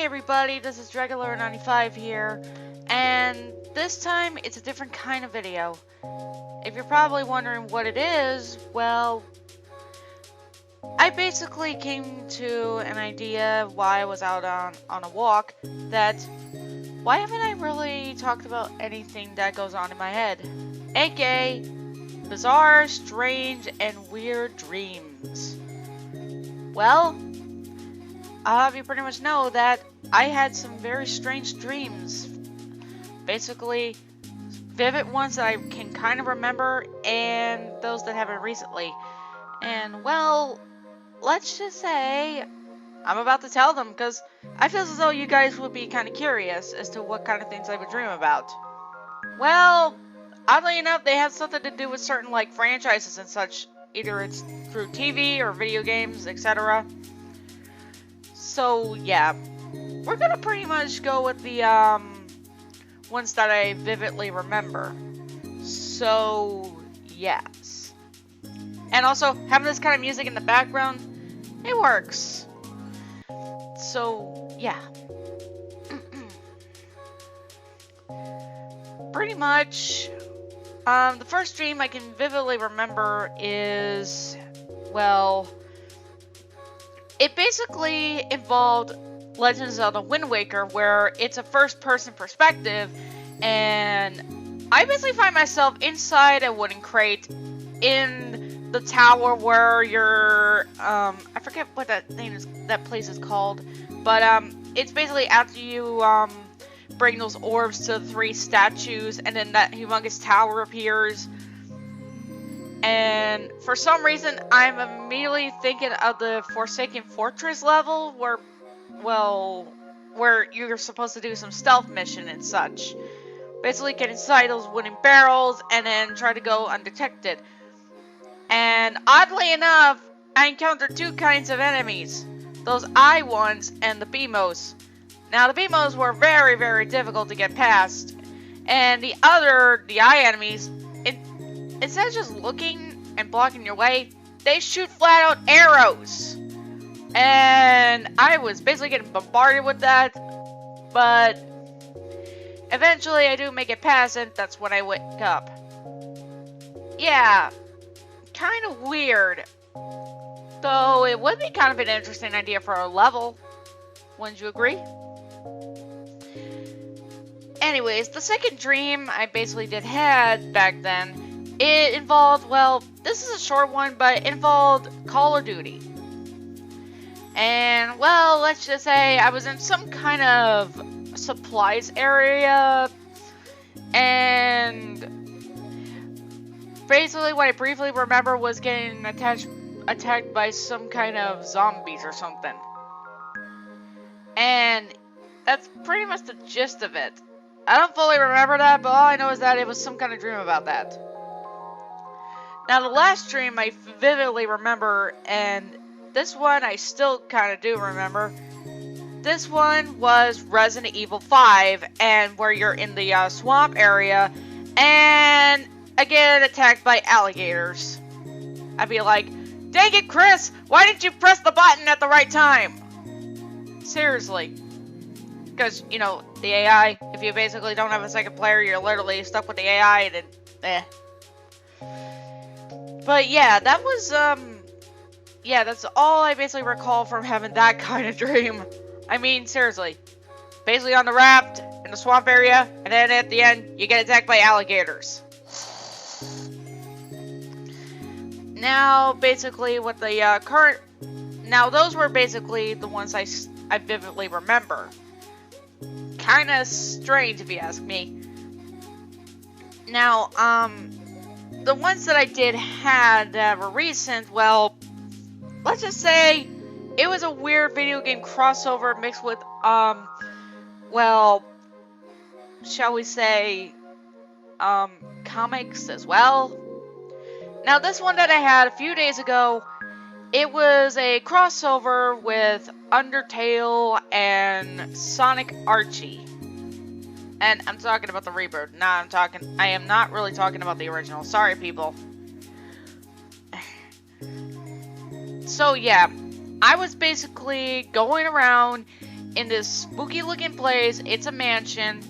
Hey everybody, this is Dragulor95 here, and this time it's a different kind of video. If you're probably wondering what it is, well, I basically came to an idea while I was out on a walk that why haven't I really talked about anything that goes on in my head? AKA bizarre, strange, and weird dreams. Well, I'll have you pretty much know that I had some very strange dreams. Basically, vivid ones that I can kind of remember, and those that happened recently. And, well, let's just say I'm about to tell them, because I feel as though you guys would be kind of curious as to what kind of things I would dream about. Well, oddly enough, they have something to do with certain, like, franchises and such. Either it's through TV or video games, etc. So, yeah, we're gonna pretty much go with the, ones that I vividly remember. So, yes. And also, having this kind of music in the background, it works. So, yeah. Pretty much, the first dream I can vividly remember is, well, it basically involved Legend of Zelda Wind Waker, where it's a first-person perspective, and I basically find myself inside a wooden crate in the tower where you're, I forget what that place is called, but, it's basically after you, bring those orbs to the 3 statues, and then that humongous tower appears. And for some reason, I'm immediately thinking of the Forsaken Fortress level where, well, where you're supposed to do some stealth mission and such. Basically get inside those wooden barrels and then try to go undetected. And oddly enough, I encountered 2 kinds of enemies. Those eye ones and the Beamos. Now the Beamos were very, very difficult to get past. And the eye enemies, instead of just looking and blocking your way, they shoot flat out arrows. And I was basically getting bombarded with that. But eventually I do make it past, and that's when I wake up. Yeah, kind of weird. Though it would be kind of an interesting idea for a level. Wouldn't you agree? Anyways, the second dream I basically had back then, it involved, well, this is a short one, but it involved Call of Duty. And, well, let's just say I was in some kind of supplies area, and basically what I briefly remember was getting attacked by some kind of zombies or something. And that's pretty much the gist of it. I don't fully remember that, but all I know is that it was some kind of dream about that. Now, the last dream I vividly remember, and this one I still kind of do remember. This one was Resident Evil 5, and where you're in the swamp area, and I get attacked by alligators. I'd be like, dang it, Chris! Why didn't you press the button at the right time? Seriously. Because, you know, the AI, if you basically don't have a second player, you're literally stuck with the AI, and then, But yeah, that was, yeah, that's all I basically recall from having that kind of dream. I mean, seriously. Basically on the raft, in the swamp area, and then at the end, you get attacked by alligators. Now, basically, what the, now, those were basically the ones I vividly remember. Kinda strange, if you ask me. Now, the ones that I did had that were recent, well, let's just say it was a weird video game crossover mixed with, well, shall we say, comics as well. Now, this one that I had a few days ago, it was a crossover with Undertale and Sonic Archie. And I'm talking about the reboot. I am not really talking about the original. Sorry, people. So, yeah. I was basically going around in this spooky looking place. It's a mansion,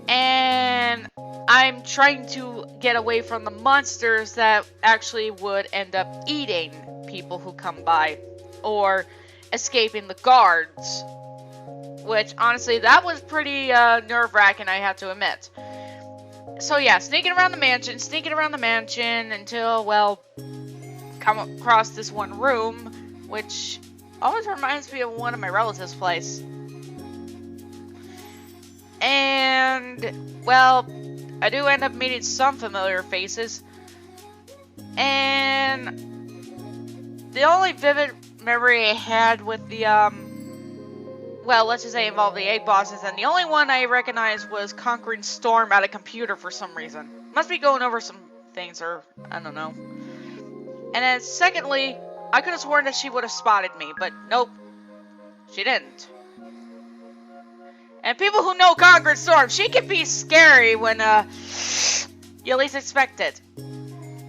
and I'm trying to get away from the monsters that actually would end up eating people who come by, or escaping the guards. Which, honestly, that was pretty nerve-wracking, I have to admit. So yeah, sneaking around the mansion until, well, come across this one room, which always reminds me of one of my relatives' place. And, well, I do end up meeting some familiar faces. And the only vivid memory I had with the, well, let's just say involved the 8 bosses, and the only one I recognized was conquering Storm at a computer for some reason. Must be going over some things, or I don't know. And then secondly, I could have sworn that she would have spotted me, but nope, she didn't. And people who know Conquering Storm, she can be scary when you least expect it.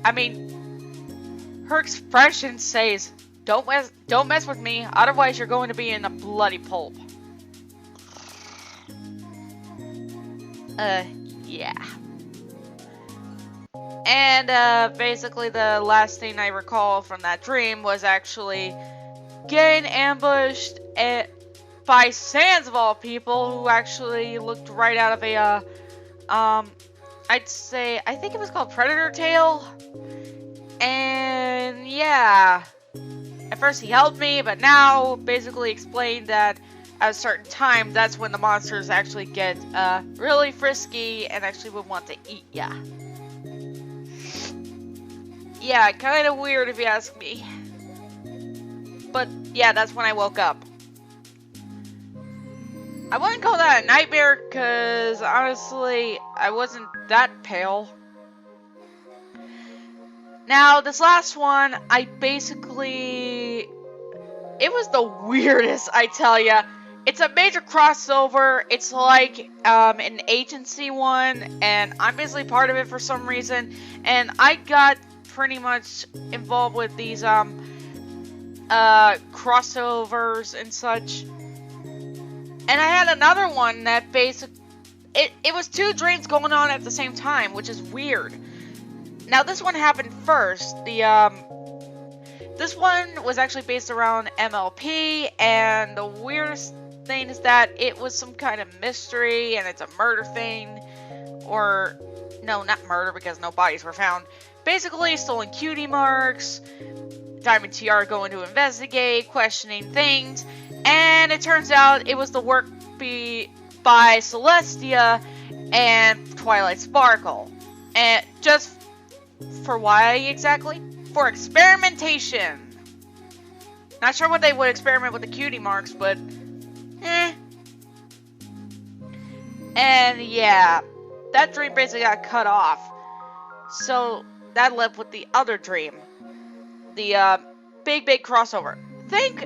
I mean, her expression says, don't mess with me, otherwise you're going to be in a bloody pulp. Yeah. And, basically the last thing I recall from that dream was actually getting ambushed by Sans of all people, who actually looked right out of a, I'd say, I think it was called Predator Tail. And, yeah. At first he helped me, but now basically explained that at a certain time, that's when the monsters actually get really frisky and actually would want to eat ya. Yeah, kind of weird if you ask me. But yeah, that's when I woke up. I wouldn't call that a nightmare because honestly, I wasn't that pale. Now, this last one, I basically... It was the weirdest, I tell ya. It's a major crossover. It's like an agency one, and I'm basically part of it for some reason. And I got pretty much involved with these crossovers and such. And I had another one that basically... It was 2 dreams going on at the same time, which is weird. Now, this one happened first. This one was actually based around MLP, and the weirdest thing is that it was some kind of mystery, and it's a murder thing. Or, no, not murder, because no bodies were found. Basically, stolen cutie marks, Diamond TR going to investigate, questioning things, and it turns out it was the work by Celestia and Twilight Sparkle. And just for why exactly? For experimentation. Not sure what they would experiment with the cutie marks, but And yeah, that dream basically got cut off. So that left with the other dream. The big crossover. Think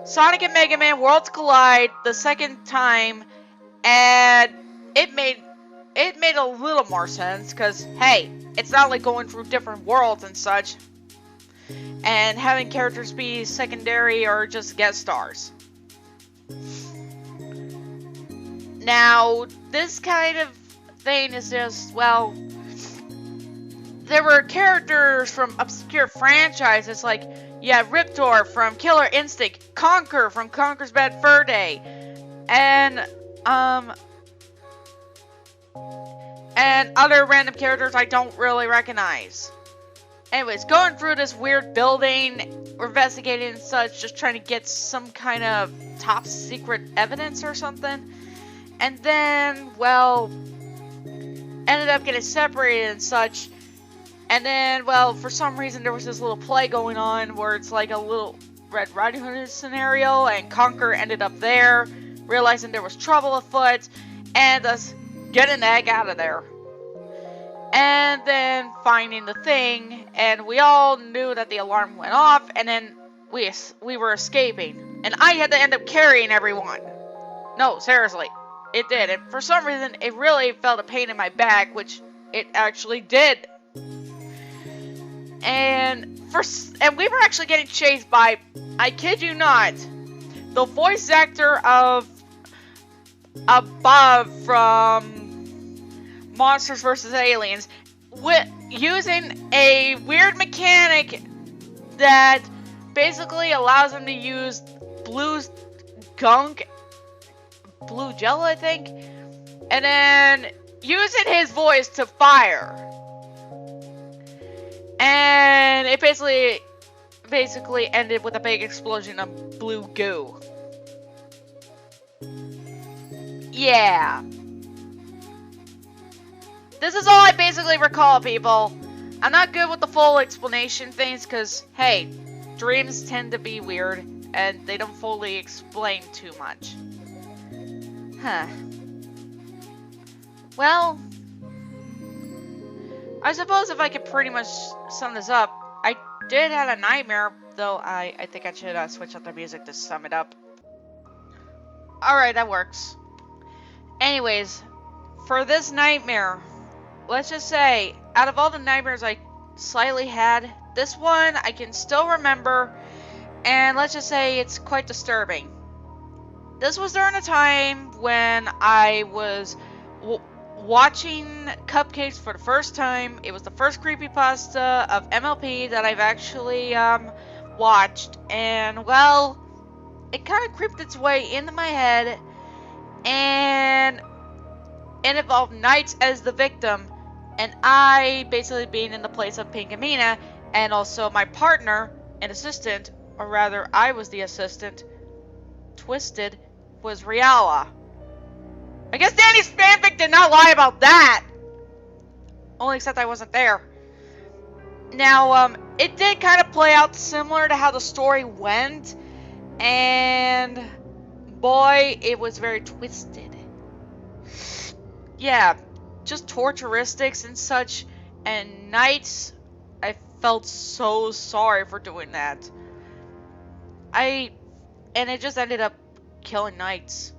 Sonic and Mega Man Worlds Collide the second time, and it made a little more sense, because, hey, it's not like going through different worlds and such, and having characters be secondary or just guest stars. Now, this kind of thing is just, well, there were characters from obscure franchises, like, yeah, Riptor from Killer Instinct, Conker from Conker's Bad Fur Day, and other random characters I don't really recognize. Anyways, going through this weird building, investigating and such, just trying to get some kind of top secret evidence or something. And then, well, ended up getting separated and such. And then, well, for some reason there was this little play going on where it's like a little Red Riding Hood scenario, and Conker ended up there, realizing there was trouble afoot, and thus getting the heck out of there. And then finding the thing, and we all knew that the alarm went off, and then we were escaping. And I had to end up carrying everyone. No, seriously, it did. And for some reason, it really felt a pain in my back, which it actually did. And we were actually getting chased by, I kid you not, the voice actor of Above from Monsters vs. Aliens, using a weird mechanic that basically allows him to use blue gel, I think, and then using his voice to fire. And it basically ended with a big explosion of blue goo. Yeah. This is all I basically recall, people. I'm not good with the full explanation things because, hey, dreams tend to be weird and they don't fully explain too much. Huh. Well, I suppose if I could pretty much sum this up, I did have a nightmare, though I think I should switch up the music to sum it up. Alright, that works. Anyways, for this nightmare, let's just say, out of all the nightmares I slightly had, this one I can still remember, and let's just say it's quite disturbing. This was during a time when I was watching Cupcakes for the first time. It was the first creepypasta of MLP that I've actually watched, and well, it kind of creeped its way into my head, and it involved Knights as the victim, and I basically being in the place of Pinkamena, and also my partner and assistant, or rather I was the assistant, Twisted, was Riala. I guess Danny's fanfic did not lie about that! Only except I wasn't there. Now, it did kind of play out similar to how the story went, and boy, it was very twisted. Yeah, just torturistics and such, and Knights, I felt so sorry for doing that. And it just ended up killing Knights.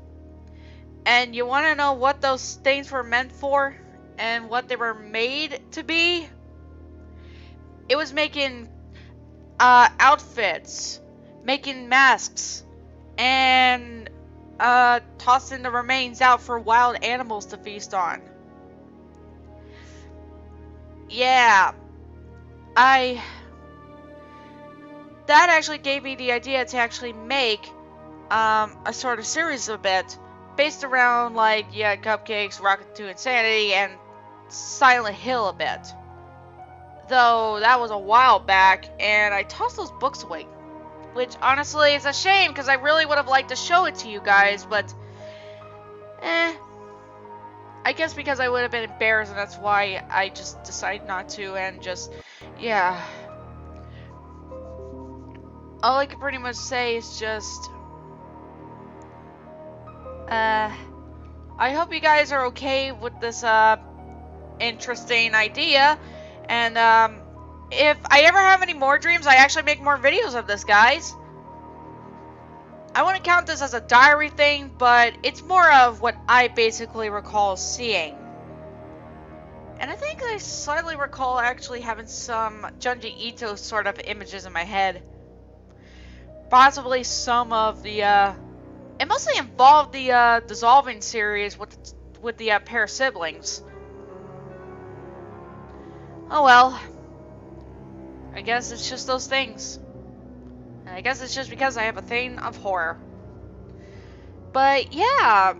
And you want to know what those things were meant for? And what they were made to be? It was making outfits, making masks, and tossing the remains out for wild animals to feast on. Yeah, that actually gave me the idea to actually make a sort of series of it based around, like, yeah, Cupcakes, Rocket to Insanity, and Silent Hill a bit. Though that was a while back, and I tossed those books away. Which, honestly, is a shame, because I really would have liked to show it to you guys, but I guess because I would have been embarrassed, and that's why I just decided not to, and just, yeah. All I can pretty much say is just, I hope you guys are okay with this, interesting idea, and, if I ever have any more dreams, I actually make more videos of this, guys. I wouldn't count this as a diary thing, but it's more of what I basically recall seeing. And I think I slightly recall actually having some Junji Ito sort of images in my head. Possibly some of the, it mostly involved the, Dissolving series with the pair of siblings. Oh well. I guess it's just those things. I guess it's just because I have a thing of horror. But yeah,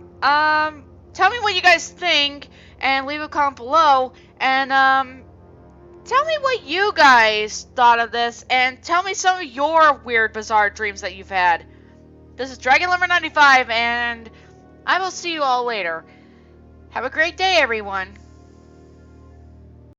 tell me what you guys think, and leave a comment below, and tell me what you guys thought of this, and tell me some of your weird, bizarre dreams that you've had. This is DragonLover95, and I will see you all later. Have a great day, everyone.